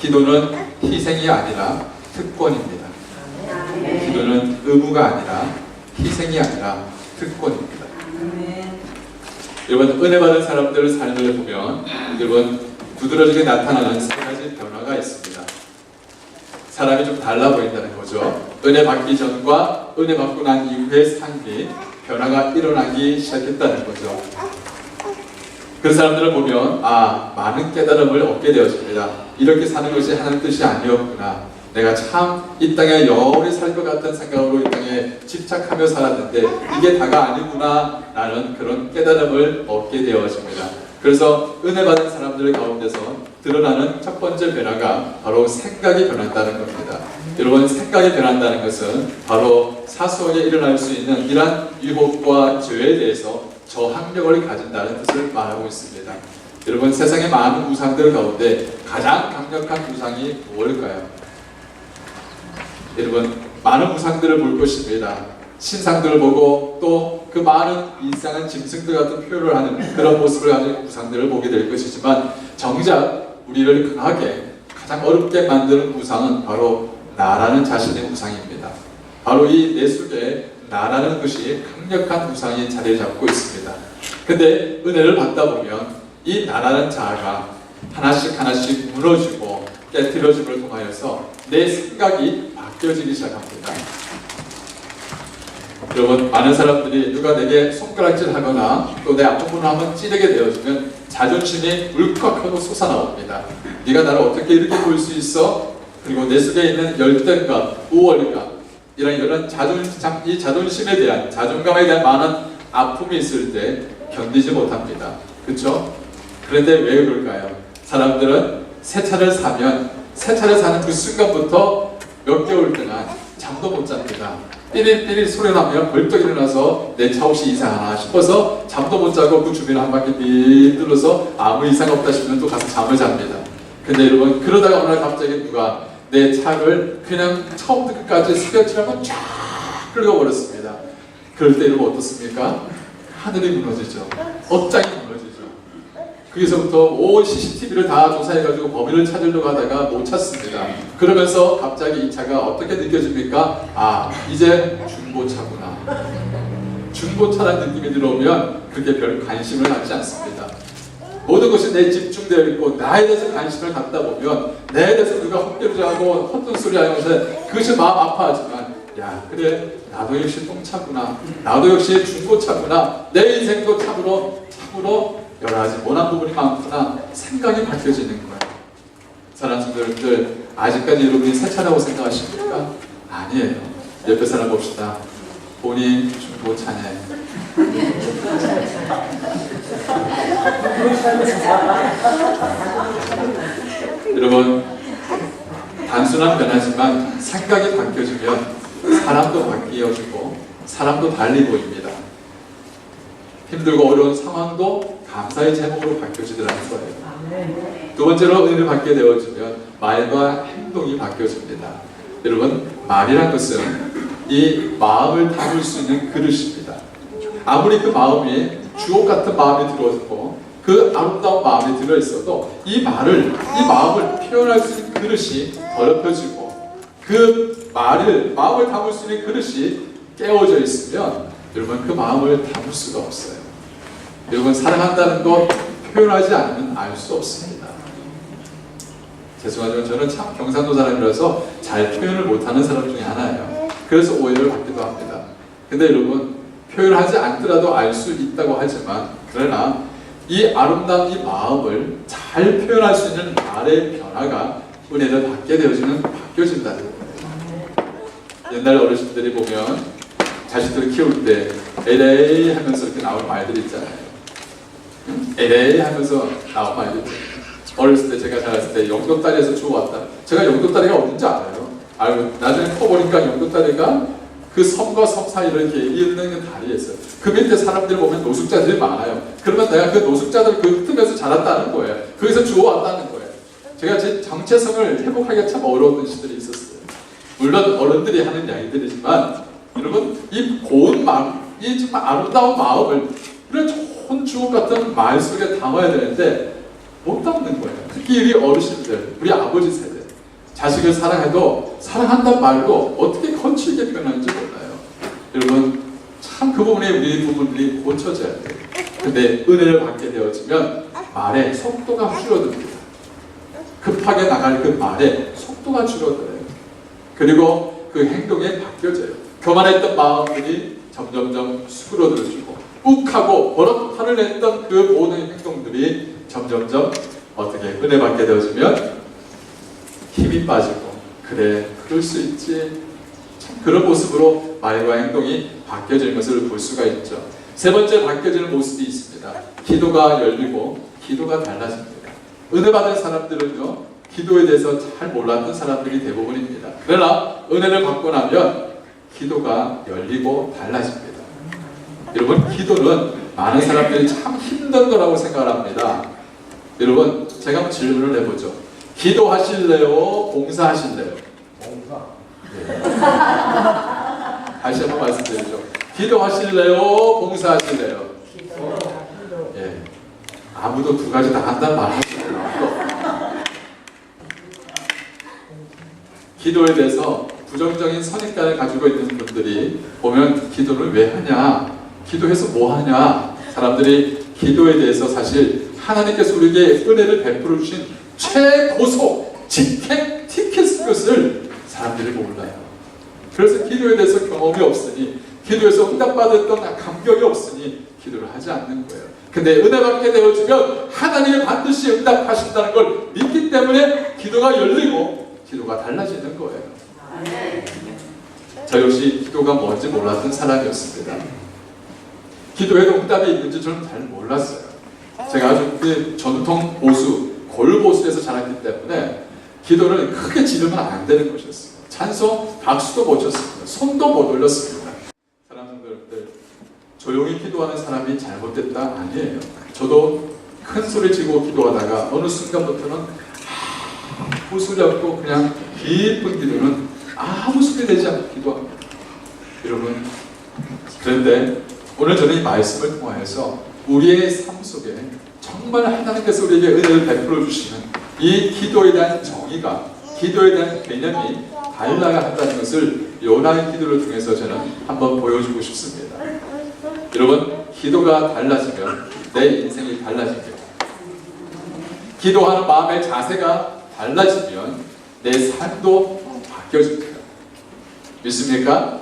기도는 희생이 아니라 특권입니다. 기도는 의무가 아니라 희생이 아니라 특권입니다. 여러분, 은혜 받은 사람들의 삶을 보면 여러분 두드러지게 나타나는 세 가지 변화가 있습니다. 사람이 좀 달라 보인다는 거죠. 은혜 받기 전과 은혜 받고 난 이후의 삶이 변화가 일어나기 시작했다는 거죠. 그 사람들을 보면 많은 깨달음을 얻게 되었습니다. 이렇게 사는 것이 하나님 뜻이 아니었구나. 내가 참 이 땅에 영원히 살 것 같은 생각으로 이 땅에 집착하며 살았는데 이게 다가 아니구나 라는 그런 깨달음을 얻게 되었습니다. 그래서 은혜 받은 사람들 가운데서 드러나는 첫 번째 변화가 바로 생각이 변한다는 겁니다. 여러분, 생각이 변한다는 것은 바로 사소하게 일어날 수 있는 이러한 유혹과 죄에 대해서 저항력을 가진다는 뜻을 말하고 있습니다. 여러분, 세상의 많은 우상들 가운데 가장 강력한 우상이 무엇일까요? 여러분, 많은 우상들을 볼 것입니다. 신상들을 보고 또 그 많은 이상한 짐승들 같은 표현을 하는 그런 모습을 가진 우상들을 보게 될 것이지만 정작 우리를 강하게 가장 어렵게 만드는 우상은 바로 나라는 자신의 우상입니다. 바로 이 내 속에 나라는 것이 강력한 우상이 자리를 잡고 있습니다. 근데 은혜를 받다 보면 이 나라는 자아가 하나씩 무너지고 깨트려짐을 통하여서 내 생각이 바뀌어지기 시작합니다. 여러분, 많은 사람들이 누가 내게 손가락질 하거나 또 내 앞부분을 한번 찌르게 되어지면 자존심이 울컥하고 솟아나옵니다. 네가 나를 어떻게 이렇게 볼 수 있어? 그리고 내 속에 있는 열등감, 우월감, 이런 이 자존심에 대한, 자존감에 대한 많은 아픔이 있을 때 견디지 못합니다. 그렇죠? 그런데 왜 그럴까요? 사람들은 새 차를 사면 새 차를 사는 그 순간부터 몇 개월 동안 잠도 못 잡니다. 삐릿삐릿 소리 나면 벌떡 일어나서 내 차 혹시 이상하나 싶어서 잠도 못 자고 그 주변을 한 바퀴 빗둘러서 아무 이상 없다 싶으면 또 가서 잠을 잡니다. 근데 여러분, 그러다가 어느 날 갑자기 누가 내 차를 그냥 처음부터 끝까지 스케치하고 쫙 긁어버렸습니다. 그럴 때 여러분 어떻습니까? 하늘이 무너지죠. 억장이 무너지죠. 거기서부터 온 CCTV를 다 조사해가지고 범인을 찾으려고 하다가 못 찾습니다. 그러면서 갑자기 이 차가 어떻게 느껴집니까? 이제 중고차구나. 중고차라는 느낌이 들어오면 그렇게 별 관심을 갖지 않습니다. 모든 것이 내에 집중되어 있고 나에 대해서 관심을 갖다 보면 내에 대해서 누가 헛되지하고 헛소리 하면서 그것이 마음 아파하지만 그래, 나도 역시 똥차구나. 나도 역시 중고차구나. 내 인생도 참으로 여러 가지 원한 부분이 많구나. 생각이 바뀌어지는 거예요. 사랑하는 성도님들, 아직까지 여러분이 새 차라고 생각하십니까? 아니에요. 옆에 사람 봅시다. 본인 중고차네. 여러분, 단순한 변화지만 생각이 바뀌어지면 사람도 바뀌어지고 사람도 달리 보입니다. 힘들고 어려운 상황도 감사의 제목으로 바뀌어지더라는 거예요. 두 번째로 은혜를 받게 되어지면 말과 행동이 바뀌어집니다. 여러분, 말이란 것은 이 마음을 담을 수 있는 그릇입니다. 아무리 그 마음이 주옥 같은 마음이 들어있고 그 아름다운 마음이 들어있어도 이 마음을 표현할 수 있는 그릇이 더럽혀지고 그 마음을 담을 수 있는 그릇이 깨어져 있으면 여러분, 그 마음을 담을 수가 없어요. 여러분, 사랑한다는 거 표현하지 않으면 알 수 없습니다. 죄송하지만 저는 참 경상도 사람이라서 잘 표현을 못하는 사람 중에 하나예요. 그래서 오해를 받기도 합니다. 근데 여러분, 표현하지 않더라도 알 수 있다고 하지만 그러나 이 아름다운 이 마음을 잘 표현할 수 있는 말의 변화가 은혜를 받게 되어지면 바뀌어진다는 거예요. 옛날 어르신들이 보면 자식들을 키울 때 에레이 하면서 이렇게 나올 말들이 있잖아요. 에레이 하면서 나온 말들. 어렸을 때, 제가 자랐을 때 영도다리에서 주워왔다. 제가 영도다리가 어딘지 알아요. 나중에 커보니까 영도다리가 그 섬과 섬 사이를 이렇게 이어있는 다리에 있어요. 그 밑에 사람들 보면 노숙자들이 많아요. 그러면 내가 그 노숙자들 그 틈에서 자랐다는 거예요. 거기서 주워왔다는 거예요. 제가 제 정체성을 회복하기가 참 어려웠던 시절이 있었어요. 물론 어른들이 하는 이야기들이지만 여러분, 이 고운 마음, 이 정말 아름다운 마음을 이런 좋은 주옥 같은 말 속에 담아야 되는데 못 담는 거예요. 특히 우리 어르신들, 우리 아버지 세대, 자식을 사랑해도 사랑한다는 말도 어떻게 거칠게 표현하는지 몰라요. 여러분, 참 그 부분에 우리 부분들이 고쳐져야 돼요. 근데 은혜를 받게 되어지면 말의 속도가 줄어듭니다. 급하게 나갈 그 말에 속도가 줄어들어요. 그리고 그 행동에 바뀌어져요. 교만했던 마음들이 점점점 수그러들어지고 욱하고 버릇 화를 냈던 그 모든 행동들이 점점점 어떻게 은혜 받게 되어지면 힘이 빠지고, 그래 그럴 수 있지, 참 그런 모습으로 말과 행동이 바뀌어지는 것을 볼 수가 있죠. 세 번째 바뀌어지는 모습이 있습니다. 기도가 열리고 기도가 달라집니다. 은혜 받은 사람들은요, 기도에 대해서 잘 몰랐던 사람들이 대부분입니다. 그러나 은혜를 받고 나면 기도가 열리고 달라집니다. 여러분, 기도는 많은 사람들이 참 힘든 거라고 생각을 합니다. 여러분, 제가 한번 질문을 해보죠. 기도하실래요? 봉사하실래요? 봉사. 네. 다시 한번 말씀드리죠. 기도하실래요? 봉사하실래요? 기도. 예. 아무도 두 가지 다 한다는 말 하시더라고요. 기도에 대해서 부정적인 선입관을 가지고 있는 분들이 보면 기도를 왜 하냐? 기도해서 뭐 하냐? 사람들이 기도에 대해서 사실 하나님께서 우리에게 은혜를 베풀어 주신 최고속 직행 티켓 것을 사람들이 몰라요. 그래서 기도에 대해서 경험이 없으니, 기도에서 응답받았던 감격이 없으니 기도를 하지 않는 거예요. 근데 은혜 받게 되어지면 하나님이 반드시 응답하신다는 걸 믿기 때문에 기도가 열리고 기도가 달라지는 거예요. 저 역시 기도가 뭔지 몰랐던 사람이었습니다. 기도에도 응답이 있는지 저는 잘 몰랐어요. 제가 아주 그 전통 보수, 골보수에서 자랐기 때문에 기도를 크게 지르면 안 되는 것이었어요. 찬송, 박수도 못 쳤습니다. 손도 못 올렸습니다. 사랑하는 여러분들, 조용히 기도하는 사람이 잘못됐다? 아니에요. 저도 큰 소리 지고 기도하다가 어느 순간부터는 아무 소리 없고 그냥 깊은 기도는 아무 소리 내지 않고 기도합니다. 여러분, 그런데 오늘 저는 이 말씀을 통하여서 우리의 삶 속에 정말 하나님께서 우리에게 은혜를 베풀어 주시는 이 기도에 대한 정의가, 기도에 대한 개념이 달라야 한다는 것을 요나의 기도를 통해서 저는 한번 보여주고 싶습니다. 여러분, 기도가 달라지면 내 인생이 달라집니다. 기도하는 마음의 자세가 달라지면 내 삶도 바뀌어집니다. 믿습니까?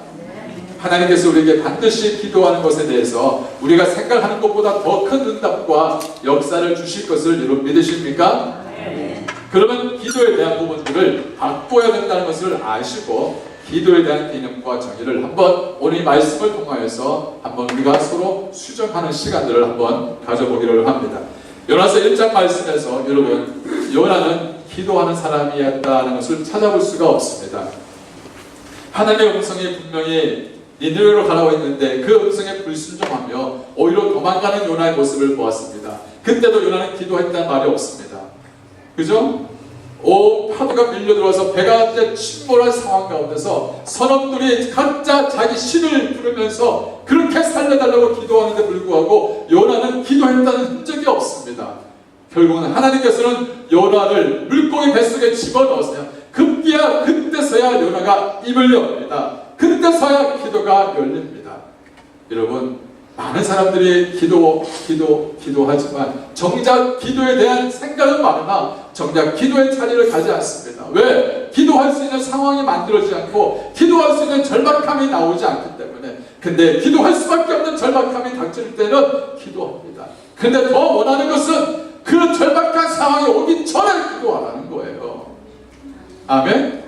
하나님께서 우리에게 반드시 기도하는 것에 대해서 우리가 생각하는 것보다 더 큰 응답과 역사를 주실 것을 여러분 믿으십니까? 그러면 기도에 대한 부분들을 바꿔야 된다는 것을 아시고 기도에 대한 개념과 정의를 한번 오늘 이 말씀을 통하여서 한번 우리가 서로 수정하는 시간들을 한번 가져보기를 합니다. 요나서 1장 말씀에서 여러분, 요나는 기도하는 사람이었다는 것을 찾아볼 수가 없습니다. 하나님의 음성이 분명히 니느웨로 가라고 했는데 그 음성에 불순종하며 오히려 도망가는 요나의 모습을 보았습니다. 그때도 요나는 기도했다는 말이 없습니다. 그죠? 파도가 밀려들어와서 배가 이제 침몰한 상황 가운데서 선원들이 각자 자기 신을 부르면서 그렇게 살려달라고 기도하는데 불구하고 요나는 기도했다는 흔적이 없습니다. 결국은 하나님께서는 요나를 물고기 뱃속에 집어넣었어요. 급기야 그때서야 요나가 입을 엽니다. 그때서야 기도가 열립니다. 여러분, 많은 사람들이 기도하지만 정작 기도에 대한 생각은 많으나 정작 기도의 자리를 가지 않습니다. 왜? 기도할 수 있는 상황이 만들어지지 않고 기도할 수 있는 절박함이 나오지 않기 때문에. 근데 기도할 수밖에 없는 절박함이 닥칠 때는 기도합니다. 근데 더 원하는 것은 그 절박한 상황이 오기 전에 기도하라는 거예요. 아멘?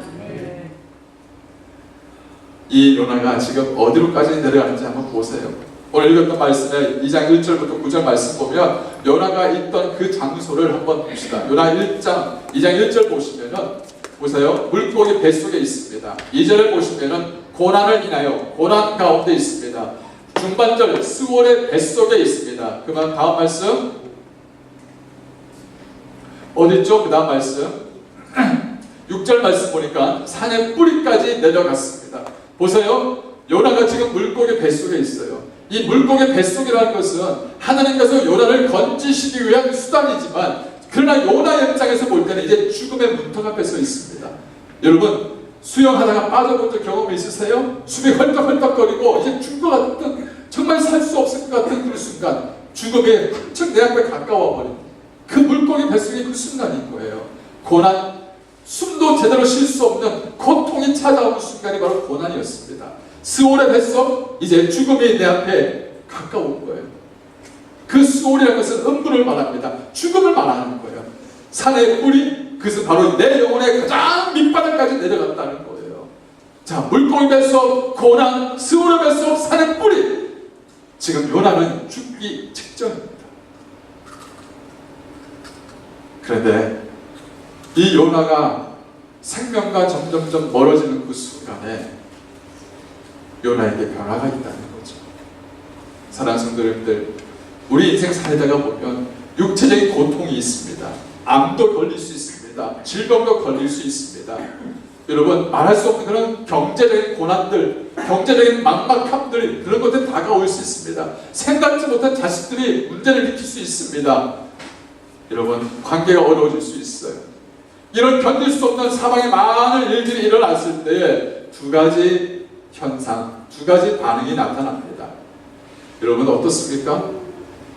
이 요나가 지금 어디로까지 내려가는지 한번 보세요. 오늘 읽었던 말씀에 2장 1절부터 9절 말씀 보면 요나가 있던 그 장소를 한번 봅시다. 요나 2장 1절 보시면은 보세요. 물고기 뱃속에 있습니다. 2절을 보시면은 고난을 인하여 고난 가운데 있습니다. 중반절 스월의 뱃속에 있습니다. 그만 다음 말씀 어딨죠? 그 다음 말씀 6절 말씀 보니까 산의 뿌리까지 내려갔습니다. 보세요. 요나가 지금 물고기 뱃속에 있어요. 이 물고기 뱃속이라는 것은 하나님께서 요나를 건지시기 위한 수단이지만 그러나 죽음의 문턱 앞에 서 있습니다. 여러분, 수영하다가 빠져본 적 경험이 있으세요? 숨이 헐떡헐떡거리고 이제 죽을 것 같은, 정말 살 수 없을 것 같은 그 순간, 죽음이 한층 내 앞에 가까워 버린 그 물고기 뱃속의 그 순간인 거예요. 고난, 숨도 제대로 쉴 수 없는 고통이 찾아오는 순간이 바로 고난이었습니다. 스올의 뱃속, 이제 죽음이 내 앞에 가까운 거예요. 그 스올이라는 것은 음부를 말합니다. 죽음을 말하는 거예요. 산의 뿔이, 그것은 바로 내 영혼의 가장 밑바닥까지 내려갔다는 거예요. 자, 물고기 뱃속, 고난, 스올의 뱃속, 산의 뿔이, 지금 요나는 죽기 직전입니다. 그런데 이 요나가 생명과 점점점 멀어지는 그 순간에 요나에게 변화가 있다는 거죠. 사랑하는 성도님들, 우리 인생 살다가 보면 육체적인 고통이 있습니다. 암도 걸릴 수 있습니다. 질병도 걸릴 수 있습니다. 여러분, 말할 수 없는 그런 경제적인 고난들, 경제적인 막막함들, 그런 것들 다가올 수 있습니다. 생각지 못한 자식들이 문제를 일으킬 수 있습니다. 여러분, 관계가 어려워질 수 있어요. 이런 견딜 수 없는 사방에 많은 일들이 일어났을 때 두 가지 현상, 두 가지 반응이 나타납니다. 여러분, 어떻습니까?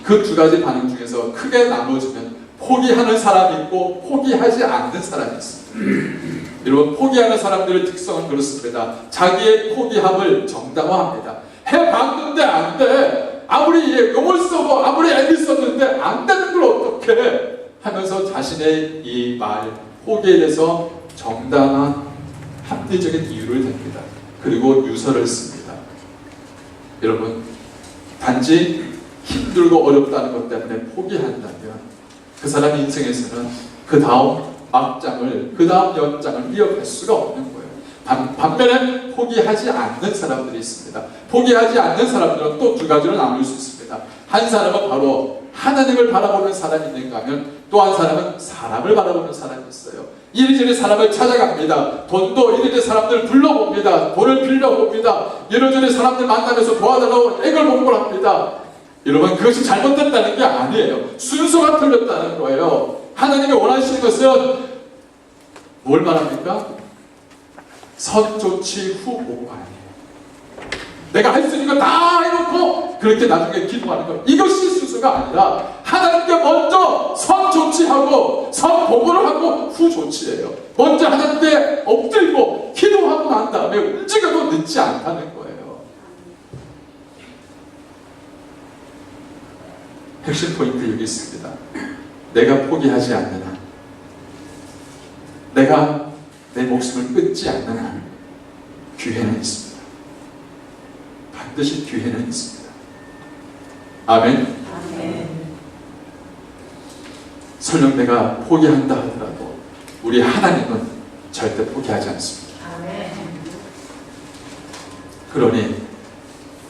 그 두 가지 반응 중에서 크게 나눠지면 포기하는 사람이 있고 포기하지 않는 사람이 있습니다. 여러분, 포기하는 사람들의 특성은 그렇습니다. 자기의 포기함을 정당화합니다. 해봤는데 안 돼. 아무리 용을 써고 아무리 애를 썼는데 안 되는 걸 어떻게 하면서 자신의 이 말, 포기에 대해서 정당한 합리적인 이유를 댑니다. 그리고 유서를 씁니다. 여러분, 단지 힘들고 어렵다는 것 때문에 포기한다면 그 사람 인생에서는 그 다음 막장을, 그 다음 연장을 이어갈 수가 없는 거예요. 반면에 포기하지 않는 사람들이 있습니다. 포기하지 않는 사람들은 또 두 가지로 나눌 수 있습니다. 한 사람은 바로 하나님을 바라보는 사람이 있는가 하면 또 한 사람은 사람을 바라보는 사람이 있어요. 이리저리 사람을 찾아갑니다. 돈도 이리저리 사람들을 불러봅니다. 돈을 빌려봅니다. 이리저리 사람들 만나면서 도와달라고 애걸복걸합니다. 여러분, 그것이 잘못됐다는 게 아니에요. 순서가 틀렸다는 거예요. 하나님이 원하시는 것은 뭘 말합니까? 선조치 후보관이에요. 내가 할 수 있는 거 다 해놓고 그렇게 나중에 기도하는 거, 이것이 순서가 아니라 하나님께 먼저 선조치하고 선보고를 하고 후조치예요. 먼저 하나님께 엎드리고 기도하고 난 다음에 움직여도 늦지 않다는 거예요. 핵심 포인트 여기 있습니다. 내가 포기하지 않는 한, 내가 내 목숨을 끊지 않는 한 기회는 있습니다. 반드시 기회는 있습니다. 아멘. 아멘. 설령 내가 포기한다 하더라도 우리 하나님은 절대 포기하지 않습니다. 아멘. 그러니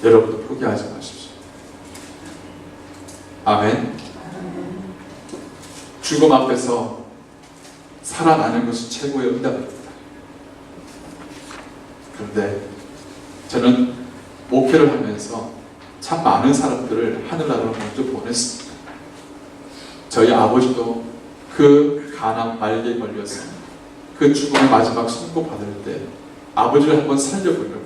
여러분도 포기하지 마십시오. 아멘. 죽음 앞에서 살아나는 것이 최고의 응답입니다. 그런데 저는 목회를 하면서 참 많은 사람들을 하늘나라로 먼저 보냈습니다. 저희 아버지도 그 간암 말기에 걸려서 그 죽음의 마지막 선고 받을 때 아버지를 한번 살려보려고,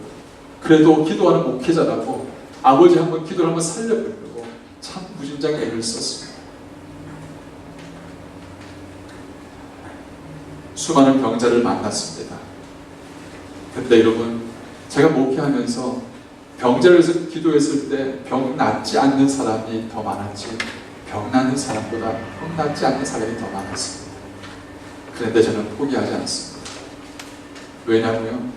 그래도 기도하는 목회자라고 아버지 한번 기도를 한번 살려보려고 참 무진장 애를 썼습니다. 수많은 병자를 만났습니다. 근데 여러분, 제가 목회하면서 병자를 위해서 기도했을 때 병 낫지 않는 사람이 더 많았지, 병 낫는 사람보다 병 낫지 않는 사람이 더 많았습니다. 그런데 저는 포기하지 않습니다. 왜냐하면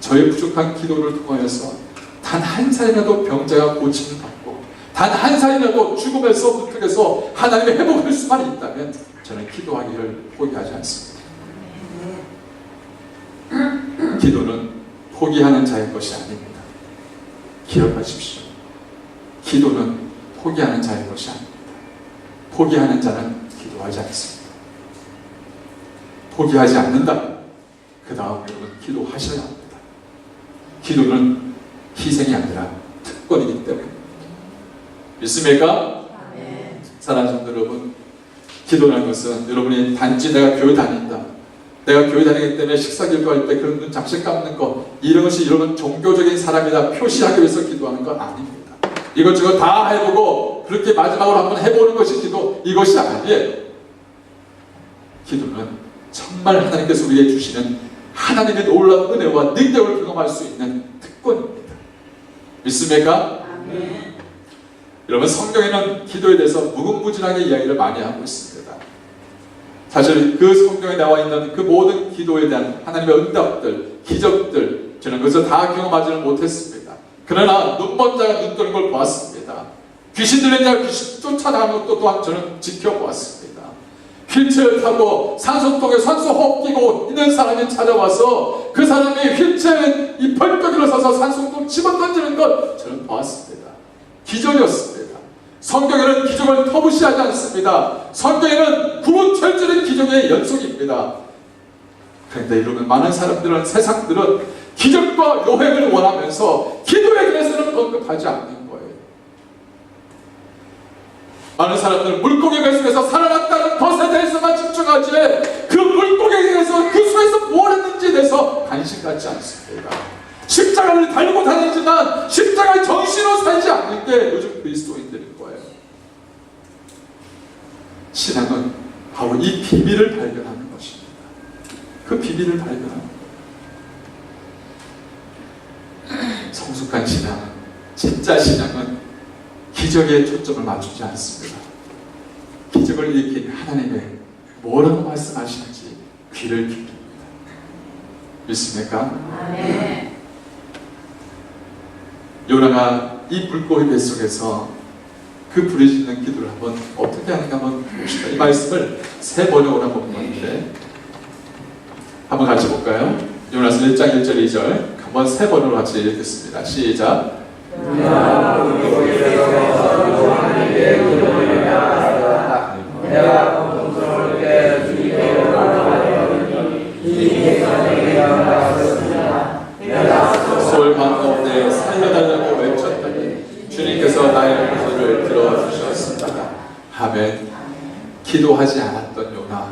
저의 부족한 기도를 통하여서 단 한 살이라도 병자가 고침을 받고 단 한 살이라도 죽음에서 문턱에서 하나님의 회복할 수만 있다면 저는 기도하기를 포기하지 않습니다. 기도는 포기하는 자의 것이 아닙니다. 기억하십시오. 기도는 포기하는 자의 것이 아닙니다. 포기하는 자는 기도하지 않습니다. 포기하지 않는다. 그 다음 여러분 기도하셔야 합니다. 기도는 희생이 아니라 특권이기 때문에. 믿습니까? 네. 사랑하는 성도 여러분, 기도라는 것은 여러분이 단지 내가 교회 다닌다, 내가 교회 다니기 때문에 식사 기도할 때 그런 눈 잠시 감는 것, 이런 것이 여러분 종교적인 사람이다 표시하기 위해서 기도하는 건 아닙니다. 이것저것 다 해보고 그렇게 마지막으로 한번 해보는 것이 기도, 이것이 아니에요. 기도는 정말 하나님께서 우리에게 주시는 하나님의 놀라운 은혜와 능력을 경험할 수 있는 특권입니다. 믿습니까? 아멘. 여러분, 성경에는 기도에 대해서 무궁무진하게 이야기를 많이 하고 있습니다. 사실 그 성경에 나와 있는 그 모든 기도에 대한 하나님의 응답들, 기적들, 저는 그것을 다 경험하지는 못했습니다. 그러나 눈먼 자가 눈 뜨는 걸 보았습니다. 귀신 들린 자가 귀신 쫓아나가는 것도 또한 저는 지켜보았습니다. 휠체어를 타고 산소통에 산소 호흡 끼고 있는 사람이 찾아와서 그 사람이 휠체어에 이 벌떡 일어서서 산소통 집어던지는 것 저는 보았습니다. 기적이었습니다. 성경에는 기적을 터부시하지 않습니다. 성경에는 구원철저는 기적의 연속입니다. 그런데 이러면 많은 사람들은, 세상들은 기적과 요행을 원하면서 기도에 대해서는 언급하지 않는 거예요. 많은 사람들은 물고기 뱃속에서 살아났다는 것에 대해서만 집중하지, 그 물고기에 대해서 그 속에서 뭘 했는지에 대해서 관심 갖지 않습니다. 십자가를 달고 다니지만 십자가의 정신으로 살지 않는 게 요즘 그리스도인들인 거예요. 신앙은 바로 이 비밀을 발견하는 것입니다. 그 비밀을 발견하는 거예요. 성숙한 신앙은, 진짜 신앙은 기적에 초점을 맞추지 않습니다. 기적을 일으킨 하나님의 뭐라고 말씀하시는지 귀를 기울입니다. 믿습니까? 아멘. 요나가 이 물고기 뱃속에서 그 부르짖는 기도를 한번 어떻게 하는가 한번 봅시다. 이 말씀을 세 번역으로 한번 보는데 한번 같이 볼까요? 요나서 1장 1절 2절 한번 세 번역으로 같이 읽겠습니다. 시작. 솔 가운데 살려달라고 외쳤더니 주님께서 나의 목소리를 들어주셨습니다. 아멘. 기도하지 않았던 요나,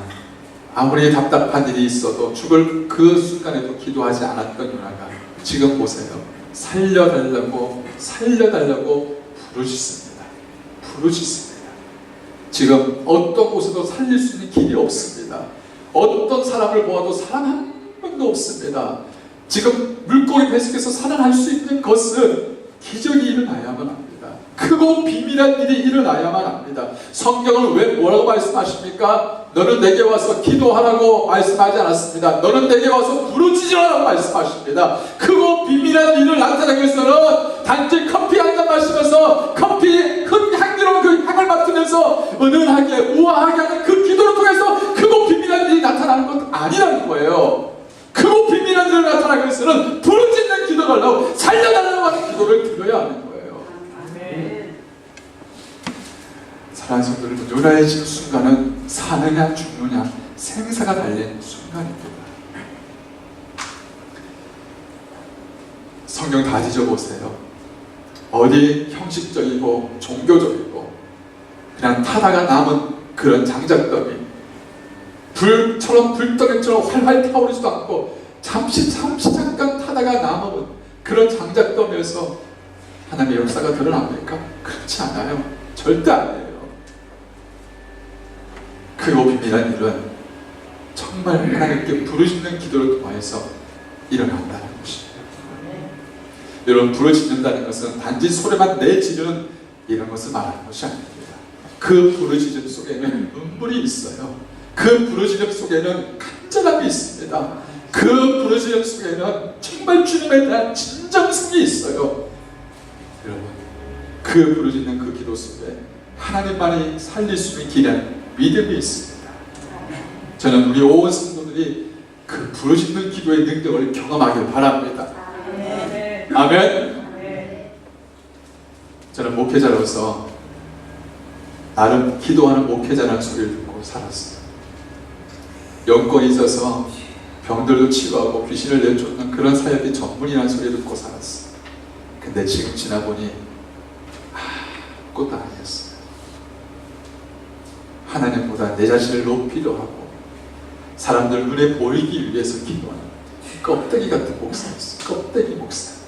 아무리 답답한 일이 있어도 죽을 그 순간에도 기도하지 않았던 요나가 지금 보세요. 살려달라고 부르짖습니다. 지금 어떤 곳에도 살릴 수 있는 길이 없습니다. 어떤 사람을 보아도 사람 한 명도 없습니다. 지금 물고기 뱃속에서 살아날 수 있는 것은 기적이 일어나야만 합니다. 크고 비밀한 일이 일어나야만 합니다. 성경을 왜 뭐라고 말씀하십니까? 너는 내게 와서 기도하라고 말씀하지 않았습니다. 너는 내게 와서 부르짖으라고 말씀하십니다. 크고 비밀한 일을 나타내기 위해서는 단지 커피 한 잔 마시면서 커피 향기로운 그 향을 맡으면서 은은하게 우아하게 하는 그 기도를 통해서 크고 비밀한 일이 나타나는 것 아니라는 거예요. 크고 비밀한 일을 나타나기 위해서는 부르짖는 기도를 하려고 살려달라고 하는 기도를 드려야 하는 거예요. 아멘. 사랑하는 성도 여러분, 요나의 지금 순간은 사느냐 죽느냐 생사가 달린 순간입니다. 성경 다 뒤져보세요. 어디 형식적이고 종교적이고 그냥 타다가 남은 그런 장작더미, 불처럼 불덩이처럼 활활 타오르지도 않고 잠시 잠깐 타다가 남은 그런 장작더미에서 하나님의 역사가 드러납니까? 그렇지 않아요. 절대 아니에요. 크고 비밀한 일은 정말 하나님께 부르짖는 기도를 통해서 일어난다는 것입니다. 여러분, 부르짖는다는 것은 단지 소리만 내지르는 이런 것을 말하는 것이 아닙니다. 그 부르짖음 속에는 눈물이 있어요. 그 부르짖음 속에는 간절함이 있습니다. 그 부르짖음 속에는 정말 주님에 대한 진정성이 있어요. 여러분, 그 부르짖는 그 기도 속에 하나님만이 살릴 수 있는 길은 믿음이 있습니다. 저는 우리 온 성도들이 그 부르짖는 기도의 능력을 경험하길 바랍니다. 아멘. 저는 목회자로서 나름 기도하는 목회자라는 소리를 듣고 살았어요. 영권이 있어서 병들도 치유하고 귀신을 내쫓는 그런 사역이 전문이라는 소리를 듣고 살았어요. 근데 지금 지나보니 아무것도 아니었어요. 하나님보다 내 자신을 높이려 하고 사람들 눈에 보이기 위해서 기도하는 껍데기 같은 목사였어요. 껍데기 목사.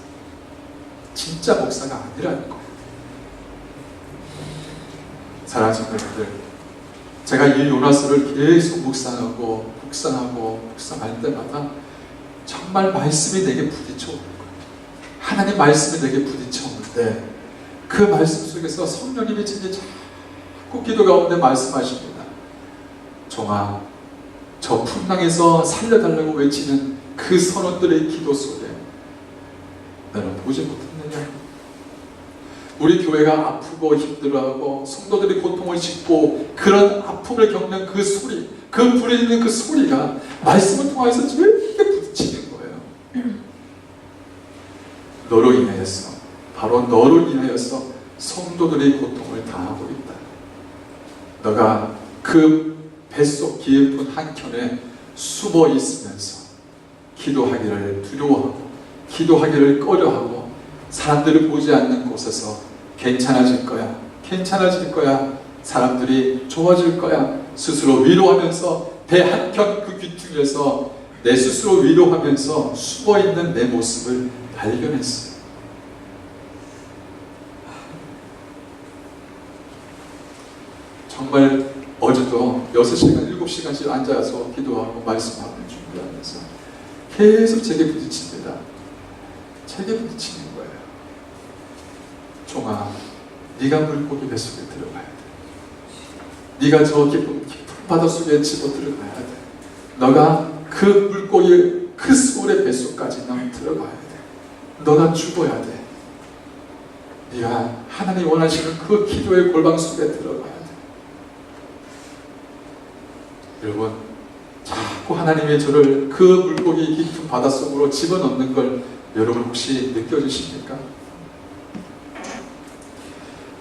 진짜 목사가 아니라는 거예요. 사랑하는 친구들, 제가 이 요나서를 계속 묵상하고 묵상할 때마다 정말 말씀이 내게 부딪혀오는 거예요. 하나님 말씀이 내게 부딪혀오는데 그 말씀 속에서 성령님이 진짜 자꾸 기도 가운데 말씀하십니다. 종아, 저 풍랑에서 살려달라고 외치는 그 선원들의 기도 속에 너는 보지 못했느냐? 우리 교회가 아프고 힘들어하고 성도들이 고통을 싣고 그런 아픔을 겪는 그 소리, 그 불에 있는 그 소리가 말씀을 통해서 이렇게 부딪히는 거예요. 너로 인하여서, 바로 너로 인하여서 성도들의 고통을 당하고 있다. 너가 그 뱃속 깊은 한켠에 숨어 있으면서 기도하기를 두려워하고 기도하기를 꺼려하고 사람들을 보지 않는 곳에서 괜찮아질 거야, 괜찮아질 거야, 사람들이 좋아질 거야 스스로 위로하면서 배 한켠 그 귀퉁이에서 내 스스로 위로하면서 숨어있는 내 모습을 발견했어요. 정말 어제도 6시간, 7시간씩 앉아서 기도하고 말씀하고 준비하면서 계속 제게 부딪힙니다. 제게 부딪히는 거예요. 종아, 네가 물고기 뱃속에 들어가야 돼. 네가 저 깊은 바닷속에 집어 들어가야 돼. 너가 그 물고기 그 소울의 뱃속까지 넌 들어가야 돼. 너가 죽어야 돼. 네가 하나님 원하시는 그 기도의 골방 속에 들어가야 돼. 여러분, 자꾸 하나님의 저를 그 물고기 깊은 바닷속으로 집어넣는 걸 여러분 혹시 느껴지십니까?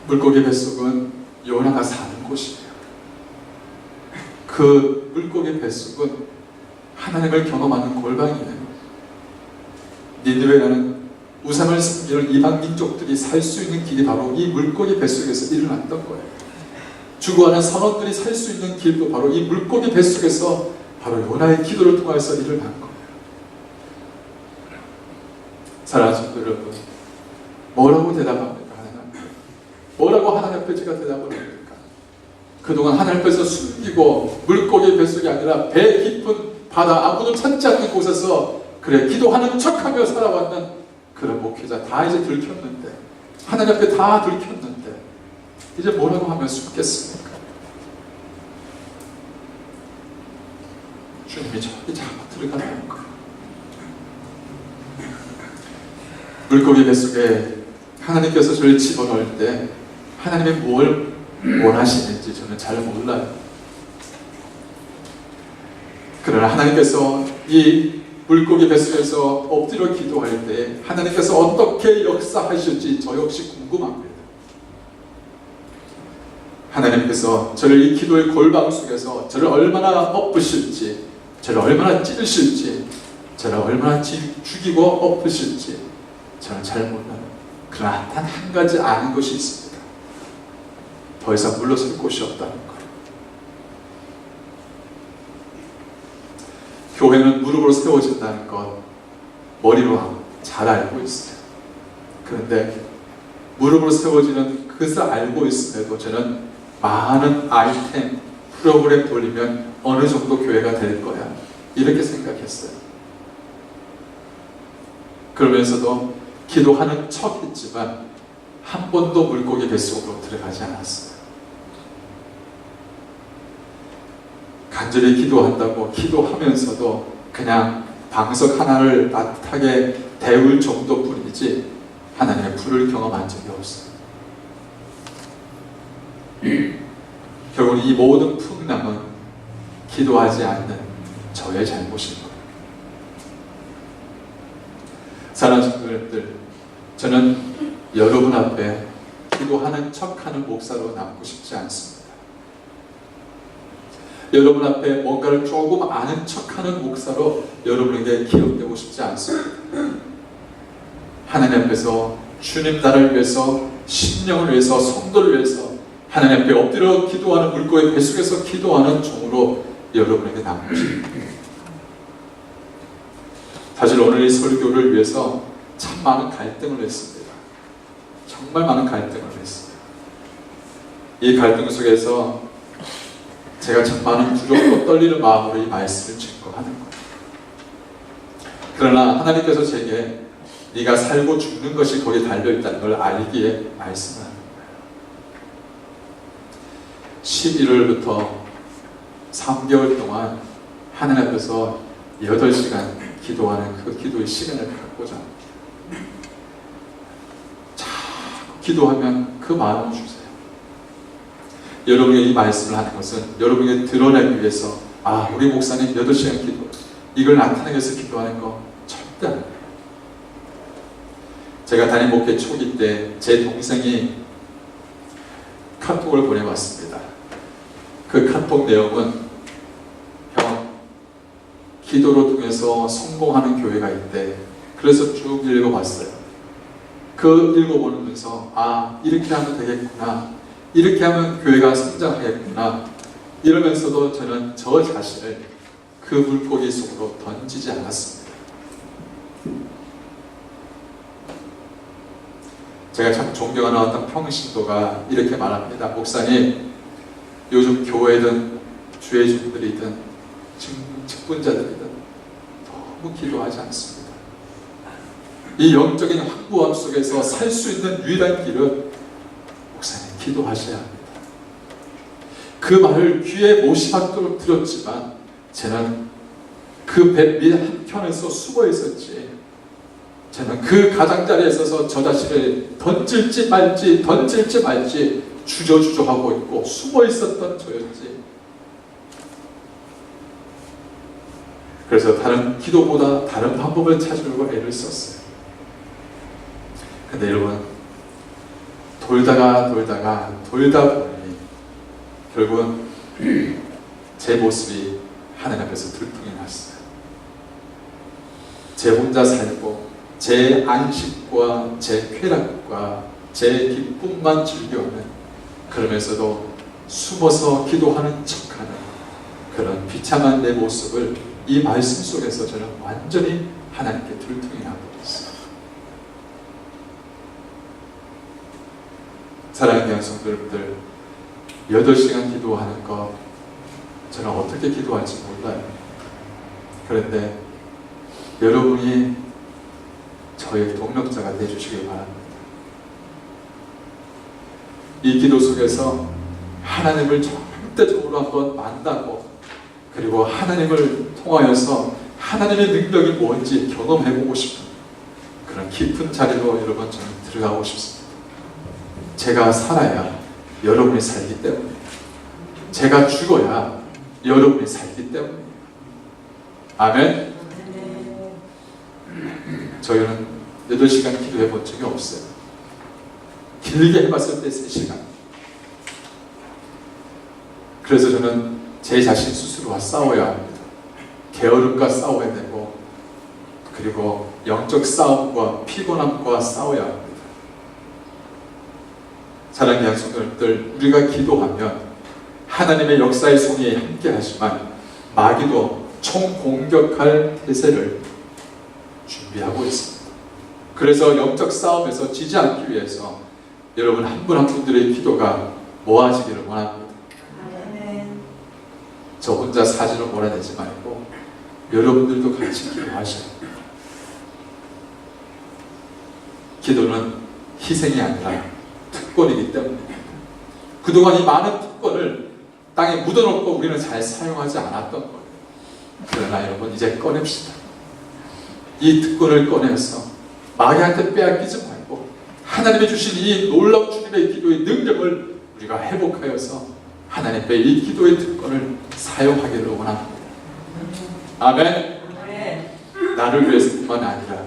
물고기 뱃속은 요나가 사는 곳이에요. 그 물고기 뱃속은 하나님을 경험하는 골방이에요. 니느웨라는 우상을 섬기는 이방 민족들이 살 수 있는 길이 바로 이 물고기 뱃속에서 일어났던 거예요. 죽어가는 선원들이 살 수 있는 길도 바로 이 물고기 뱃속에서 바로 요나의 기도를 통해서 일어난 거예요. 사랑하는 성도 여러분, 뭐라고 대답합니까? 하나님? 뭐라고 하나님 앞에 제가 대답을 합니까? 그동안 하나님 앞에서 숨기고 물고기 뱃속이 아니라 배 깊은 바다 아무도 찾지 않는 곳에서 그래 기도하는 척하며 살아왔는 그런 목회자 다 이제 들켰는데, 하나님 앞에 다 들켰는데 이제 뭐라고 하면 숨겠습니까? 주님이 저기 자꾸 들어가는 거예요. 물고기 뱃속에 하나님께서 저를 집어넣을 때 하나님이 뭘 원하시는지 저는 잘 몰라요. 그러나 하나님께서 이 물고기 뱃속에서 엎드려 기도할 때 하나님께서 어떻게 역사하실지 저 역시 궁금합니다. 하나님께서 저를 이 기도의 골방 속에서 저를 얼마나 엎으실지, 저를 얼마나 찌르실지, 저를 얼마나 죽이고 엎으실지 저는 잘 몰라요. 그러나 단 한 가지 아는 것이 있습니다. 더 이상 물러설 곳이 없다는 것. 교회는 무릎으로 세워진다는 것 머리로 잘 알고 있어요. 그런데 무릎으로 세워지는 그것을 알고 있음에도 저는 많은 아이템, 프로그램 돌리면 어느 정도 교회가 될 거야 이렇게 생각했어요. 그러면서도 기도하는 척 했지만 한 번도 물고기 뱃속으로 들어가지 않았어요. 간절히 기도한다고 기도하면서도 그냥 방석 하나를 따뜻하게 데울 정도뿐이지 하나님의 불을 경험한 적이 없어요. 결국 이 모든 풍랑은 기도하지 않는 저의 잘못인 거예요. 사랑하는 친구들, 저는 여러분 앞에 기도하는 척하는 목사로 남고 싶지 않습니다. 여러분 앞에 뭔가를 조금 아는 척하는 목사로 여러분에게 기억되고 싶지 않습니다. 하나님 앞에서 주님 나라를 위해서, 심령을 위해서, 성도를 위해서 하나님 앞에 엎드려 기도하는 물고기 뱃속에서 기도하는 종으로 여러분에게 남은 것입니다. 사실 오늘 이 설교를 위해서 참 많은 갈등을 했습니다. 정말 많은 갈등을 했습니다. 이 갈등 속에서 제가 참 많은 두렵고 떨리는 마음으로 이 말씀을 증거하는 거예요. 그러나 하나님께서 제게 네가 살고 죽는 것이 거기에 달려있다는 걸 알기에 말씀을 하는 거예요. 11월부터 3개월 동안 하나님 앞에서 8시간 기도하는 그 기도의 시간을 갖고자 합니다. 자꾸 기도하면 그 마음을 주세요. 여러분에게 이 말씀을 하는 것은 여러분에게 드러내기 위해서 우리 목사님 8시간 기도 이걸 나타내기 위해서 기도하는 거 절대 안 해요. 제가 담임 목회 초기 때 제 동생이 카톡을 보내왔습니다. 그 카톡 내용은 형, 기도로 통해서 성공하는 교회가 있대. 그래서 쭉 읽어봤어요. 그 읽어보면서 이렇게 하면 되겠구나, 이렇게 하면 교회가 성장하겠구나 이러면서도 저는 저 자신을 그 물고기 속으로 던지지 않았습니다. 제가 참 존경하는 어떤 평신도가 이렇게 말합니다. 목사님, 요즘 교회든 주의 종들이든 직분자들이든 너무 기도하지 않습니다. 이 영적인 확고함 속에서 살 수 있는 유일한 길은 목사님 기도하셔야 합니다. 그 말을 귀에 못이 박도록 들었지만 저는 그 배 밑 한켠에서 숨어 있었지, 저는 그 가장자리에 있어서 저 자신을 던질지 말지 주저하고 있고 숨어 있었던 저였지. 그래서 다른 기도보다 다른 방법을 찾으려고 애를 썼어요. 근데 여러분, 돌다 보니 결국은 제 모습이 하나님 앞에서 들통이 났어요. 제 혼자 살고 제 안식과 제 쾌락과 제 기쁨만 즐겨오는, 그러면서도 숨어서 기도하는 척하는 그런 비참한 내 모습을 이 말씀 속에서 저는 완전히 하나님께 들통이 나버렸어요. 사랑하는 양성들들, 8시간 기도하는 것 저는 어떻게 기도할지 몰라요. 그런데 여러분이 저의 동력자가 되어주시길 바랍니다. 이 기도 속에서 하나님을 절대적으로 한번 만나고, 그리고 하나님을 통하여서 하나님의 능력이 뭔지 경험해보고 싶은 그런 깊은 자리로 여러분 저는 들어가고 싶습니다. 제가 살아야 여러분이 살기 때문입니다. 제가 죽어야 여러분이 살기 때문입니다. 아멘. 저희는 8시간 기도해 본 적이 없어요. 길게 해봤을 때 3시간. 그래서 저는 제 자신 스스로와 싸워야 합니다. 게으름과 싸워야 되고, 그리고 영적 싸움과 피곤함과 싸워야 합니다. 사랑하는 양성들들, 우리가 기도하면 하나님의 역사의 손이 함께 하지만 마귀도 총공격할 태세를 준비하고 있습니다. 그래서 영적 싸움에서 지지 않기 위해서 여러분 한 분 한 분들의 기도가 모아지기를 원합니다. 저 혼자 사지로 몰아내지 말고 여러분들도 같이 기도하셔야 합니다. 기도는 희생이 아니라 특권이기 때문입니다. 그동안 이 많은 특권을 땅에 묻어놓고 우리는 잘 사용하지 않았던 거예요. 그러나 여러분, 이제 꺼냅시다. 이 특권을 꺼내서 마귀한테 빼앗기지 말고 하나님이 주신 이 놀라운 주님의 기도의 능력을 우리가 회복하여서 하나님 앞에 이 기도의 특권을 사용하기를 원합니다. 아멘. 나를 위해서뿐만 아니라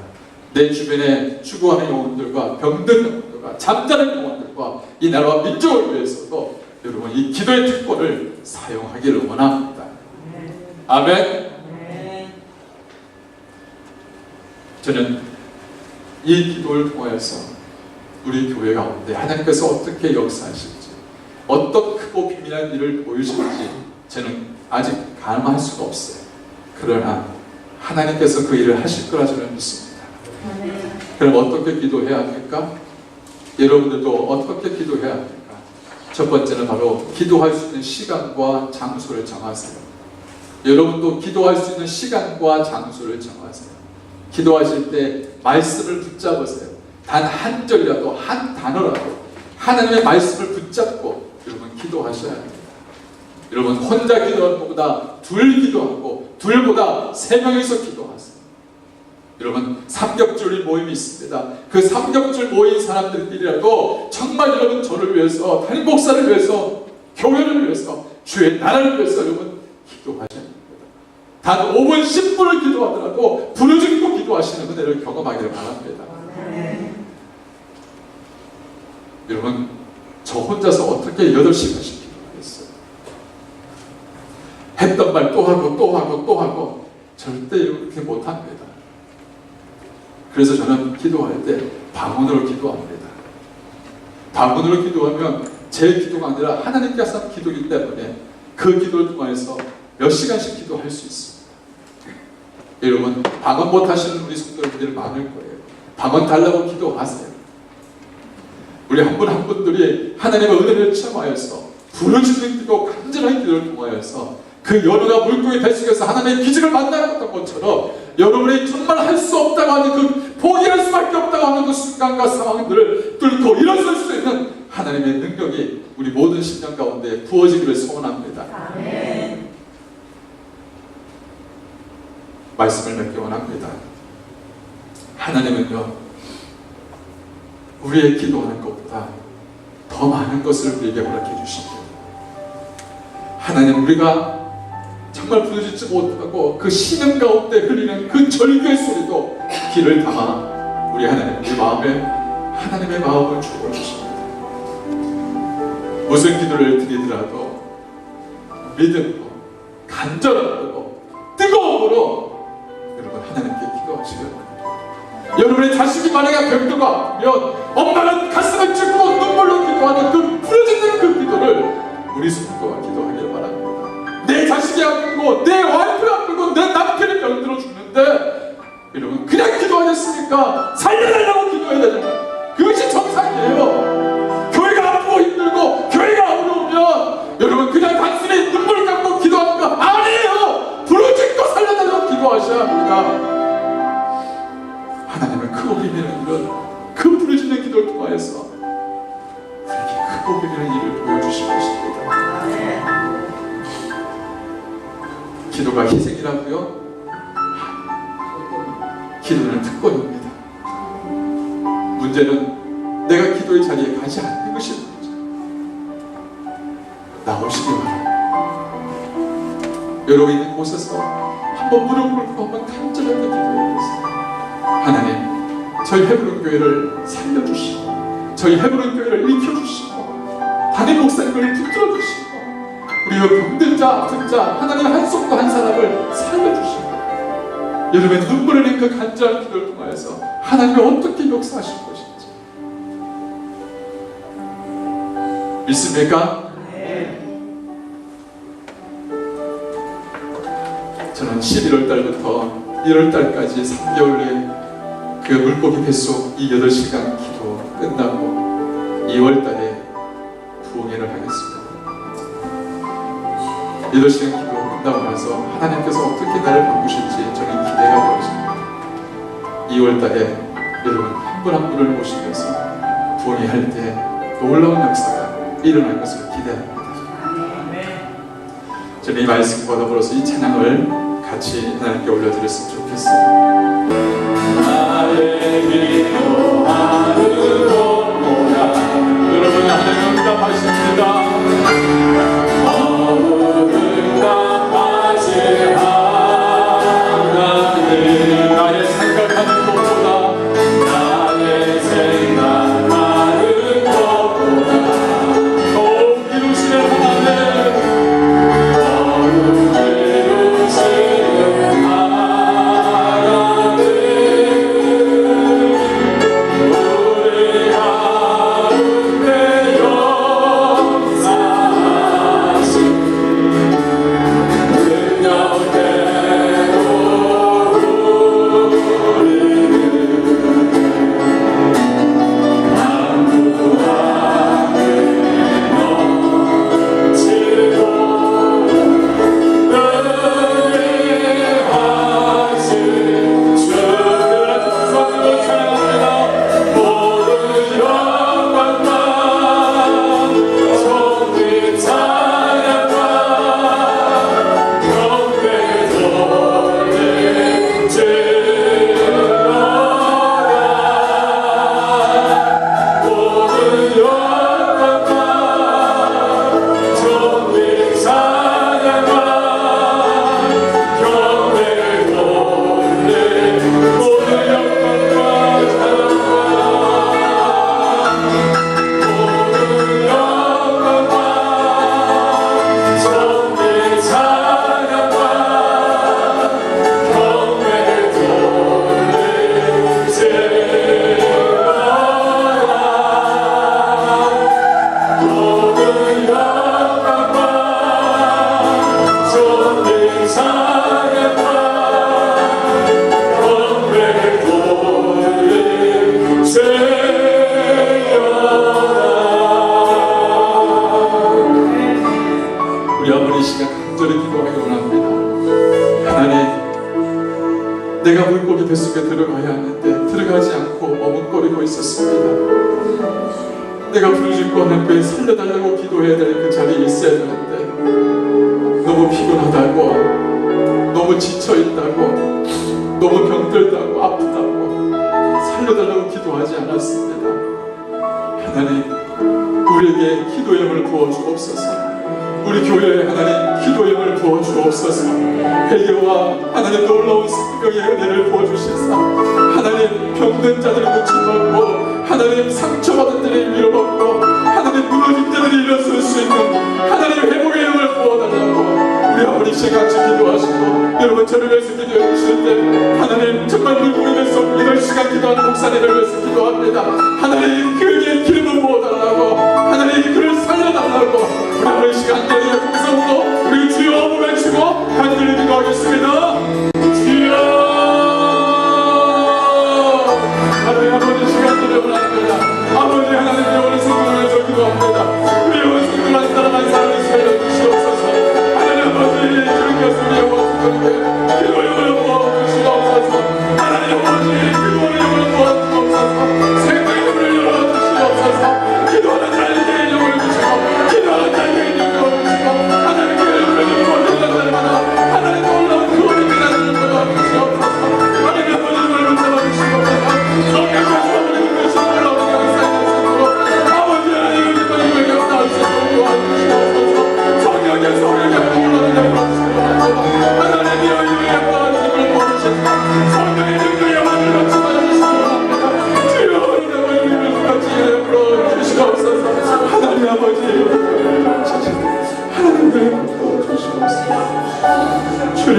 내 주변에 죽어가는 영혼들과 병든 영혼들과 잠자는 영혼들과 이 나라와 민족을 위해서도 여러분 이 기도의 특권을 사용하기를 원합니다. 아멘. 저는 이 기도를 통하여서 우리 교회 가운데 하나님께서 어떻게 역사하실지, 어떤 크고 비밀한 일을 보여주는지 저는 아직 가늠할 수가 없어요. 그러나 하나님께서 그 일을 하실 거라 저는 믿습니다. 그럼 어떻게 기도해야 합니까? 여러분들도 어떻게 기도해야 합니까? 첫 번째는 바로 기도할 수 있는 시간과 장소를 정하세요. 여러분도 기도할 수 있는 시간과 장소를 정하세요. 기도하실 때 말씀을 붙잡으세요. 단 한 절이라도, 한 단어라도 하나님의 말씀을 붙잡고 여러분 기도하셔야 합니다. 여러분 혼자 기도하는 것보다 둘 기도하고 둘보다 세 명이서 기도하세요. 여러분 삼겹줄 모임이 있습니다. 그 삼겹줄 모인 사람들끼리라도 정말 여러분 저를 위해서, 담임 목사를 위해서, 교회를 위해서, 주의 나라를 위해서 여러분 기도하셔야 합니다. 단 5분 10분을 기도하더라도 부르짖고 기도하시는 은혜를 경험하기를 바랍니다. 여러분 저 혼자서 어떻게 8시간씩 기도하겠어요? 했던 말 또 하고 또 하고 또 하고 절대 이렇게 못합니다. 그래서 저는 기도할 때 방언으로 기도합니다. 방언으로 기도하면 제 기도가 아니라 하나님께서 하신 기도이기 때문에 그 기도를 통해서 몇 시간씩 기도할 수 있습니다. 여러분 방언 못하시는 우리 성도님들 많을 거예요. 방언 달라고 기도하세요. 우리 한 분 한 분들이 하나님의 은혜를 체험하여서 부르짖는 기도, 간절한 기도를 통하여서 그 연우가 물고기 뱃속에서 하나님의 기적을 만나는 것처럼 여러분이 정말 할 수 없다고 하는 그 포기할 수밖에 없다고 하는 그 순간과 상황들을 뚫고 일어설 수 있는 하나님의 능력이 우리 모든 심령 가운데 부어지기를 소원합니다. 아멘. 말씀을 맺기 원합니다. 하나님은요 우리의 기도하는 것보다 더 많은 것을 우리에게 허락해 주십니다. 하나님 우리가 정말 부르짖지 못하고 그 신음 가운데 흘리는 그 절규의 소리도 귀를 담아 우리 하나님 우리 마음에 하나님의 마음을 주어 주십니다. 무슨 기도를 드리더라도 믿음으로 간절함으로 뜨거움으로 여러분 하나님께 기도하시길 바랍니다. 여러분의 자식이 만약에 병들고 아프면 엄마는 가슴을 찢고 눈물로 기도하는 그 부르짖는 그 기도를 우리 성도가 기도하길 바랍니다. 내 자식이 아프고 내 와이프가 아프고 내 남편이 병들어 죽는데 여러분 그냥 기도하겠습니까? 살려달라고 기도해야 되잖아요. 그것이 정상이에요. 교회가 아프고 힘들고 교회가 어려우면 여러분 그냥 단순히 눈물 감고 기도하는 거 아니에요. 부르짖고 살려달라고 기도하셔야 합니다. 하나님은 크고 비밀한 일을 그 부르짖는 기도를 통하여서 우리에게 크고 비밀한 일을 보여주실 것입니다. 기도가 희생이라고요? 기도는 특권입니다. 문제는 내가 기도의 자리에 가지 않는 것이 문제. 나오시기 바랍니다. 여러분 있는 곳에서 한번 무릎 꿇고 한번 간절하게 기도해 보세요. 하나님, 저희 헤브론 교회를 살려주시고 저희 헤브론 교회를 익혀주시고 담임 목사님을 붙들어주시고 우리가 병든 자, 아픈 자 하나님 한 손도 한 사람을 살려주시고 여러분의 눈물 흘린 그 간절한 기도를 통하여서 하나님이 어떻게 역사하실 것인지 믿습니까? 저는 11월 달부터 1월 달까지 3개월 내에 그 물고기 뱃속 이 8시간 기도 끝나고 2월 달에 부흥회를 하겠습니다. 8시간 기도 끝나고 나서 하나님께서 어떻게 나를 바꾸실지 저는 기대가 되었습니다. 2월 달에 여러분 한 분 한 분을 모시면서 부흥회 할 때 놀라운 역사가 일어날 것을 기대합니다. 저는 이 말씀과 더불어서 이 찬양을 같이 하나님께 올려드렸으면 좋겠어요. 나의 기도하는 곳보다 여러분 하나님 응답하십니다. 응답하실 하나님 나의 생각하는 것보다 나의 생각하는 것보다 더욱 이루시는 하나님 우리 내가 물고기 뱃속에 들어가야 하는데 들어가지 않고 머뭇거리고 있었습니다. 내가 부르짖고 하나님께 살려달라고 기도해야 될 그 자리에 있어야 되는데 너무 피곤하다고, 너무 지쳐있다고, 너무 병들다고, 아프다고 살려달라고 기도하지 않았습니다. 하나님, 우리에게 기도의 힘을 부어주옵소서. 우리 교회에 하나님 기도의 힘을 부어주옵소서. 회개와 하나님 놀라운 생명의 은혜를 부어주시사 하나님 병든 자들을 고쳐먹고, 하나님 상처받은 자들이 위로받고, 하나님 무너진 자들이 일어설 수 있는 하나님 회복의 힘을 부어달라고 우리 아버지 같이 기도하시고, 여러분 저를 위해서 기도해 주실 때 하나님 정말 물고기 뱃속 8시간 기도하는 목사님을 위해서 기도합니다. 하나님 그에게 기름을 부어달라고, 하나님 그를 살려달라고 우리 아버지 간절히 동성으로 우리 주여 외치고 간절히 기도하겠습니다. 주여 하나님 아버지 시간 드려보랍니다. 아버지 하나님 영원히 성공을 해서 기도합니다. 우리 영원히 성공한 사람 한 사람을 살려주시옵소서. 하나님 아버지 그런 것을 영원히 성공해 기도의 영원을 부어주시옵소서. 하나님 아버지 기도의 영원을 부어주시옵소서. 생명의 문을 열어주시옵소서. 기도하는 자에게 영원을 주시고, 기도하는 자에게 영원을 주시고, 하나님께 영원을 부어주시는 자마다 하나님 놀라운 구원이 되는 것을 부어주시옵소서. 하나님 아버지 영원을 붙잡아주시옵소서. 성령과 주어버리는 것이 놀라운 영상이 되시고, 아버지 하나님을 기도하는 걸 경험할 수 있도록 도와주시옵소서. 성령의 성령의 놀라운 영광을 하나님이여 이루의 도와주심을 도와주시옵소서. 성령의 능력의 영광을 같이 받아주시기 바랍니다. 주여 하나님의 이름을 같이 불러주시옵소서. 하나님 아버지 하나님을 도와주시옵소서. 주님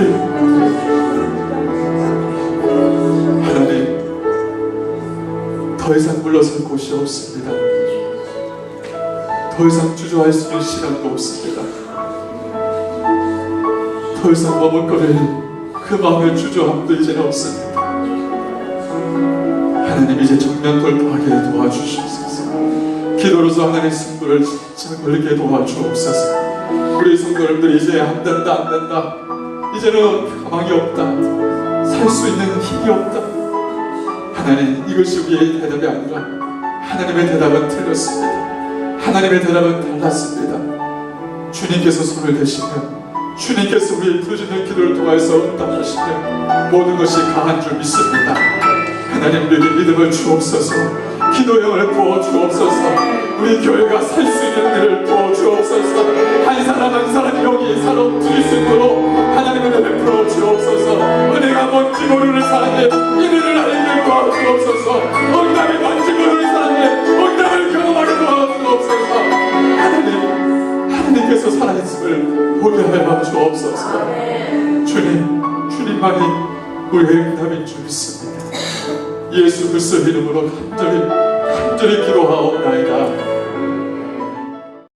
하나님 더 이상 물러설 곳이 없습니다. 더 이상 주저할 수 있는 시간도 없습니다. 더 이상 머뭇거릴 그 마음의 주저함도 이제는 없습니다. 하나님 이제 정면 돌파하게 도와주시옵소서. 기도로서 하나님의 승부를 진짜 걸게 도와주옵소서. 우리 성도님들이 이제 안 된다 이제는 가망이 없다, 살 수 있는 힘이 없다. 하나님 이것이 우리의 대답이 아니라 하나님의 대답은 틀렸습니다. 하나님의 대답은 달랐습니다. 주님께서 손을 대시면, 주님께서 우리의 부르짖는 기도를 통해서 응답하시면 모든 것이 가한 줄 믿습니다. 하나님 우리에게 믿음을 주옵소서. 기도형을 부어주옵소서. 우리 교회가 살 수 있는 은혜를 부어주옵소서. 한 사람 한 사람 여기 살아 드릴 수 있도록 하나님의 은혜를 베풀어 주옵소서. 은혜가 뭔지 모르는 사람의 은혜를 알게 도와주옵소서. 응답이 뭔지 모르는 사람의 응답을 경험하게 도와주옵소서. 하나님께서 살아있음을 보게 하여 주옵소서. 주님만이 우리의 응답인 줄 믿습니다. 예수 그리스도의 이름으로 간절히 기도하옵나이다.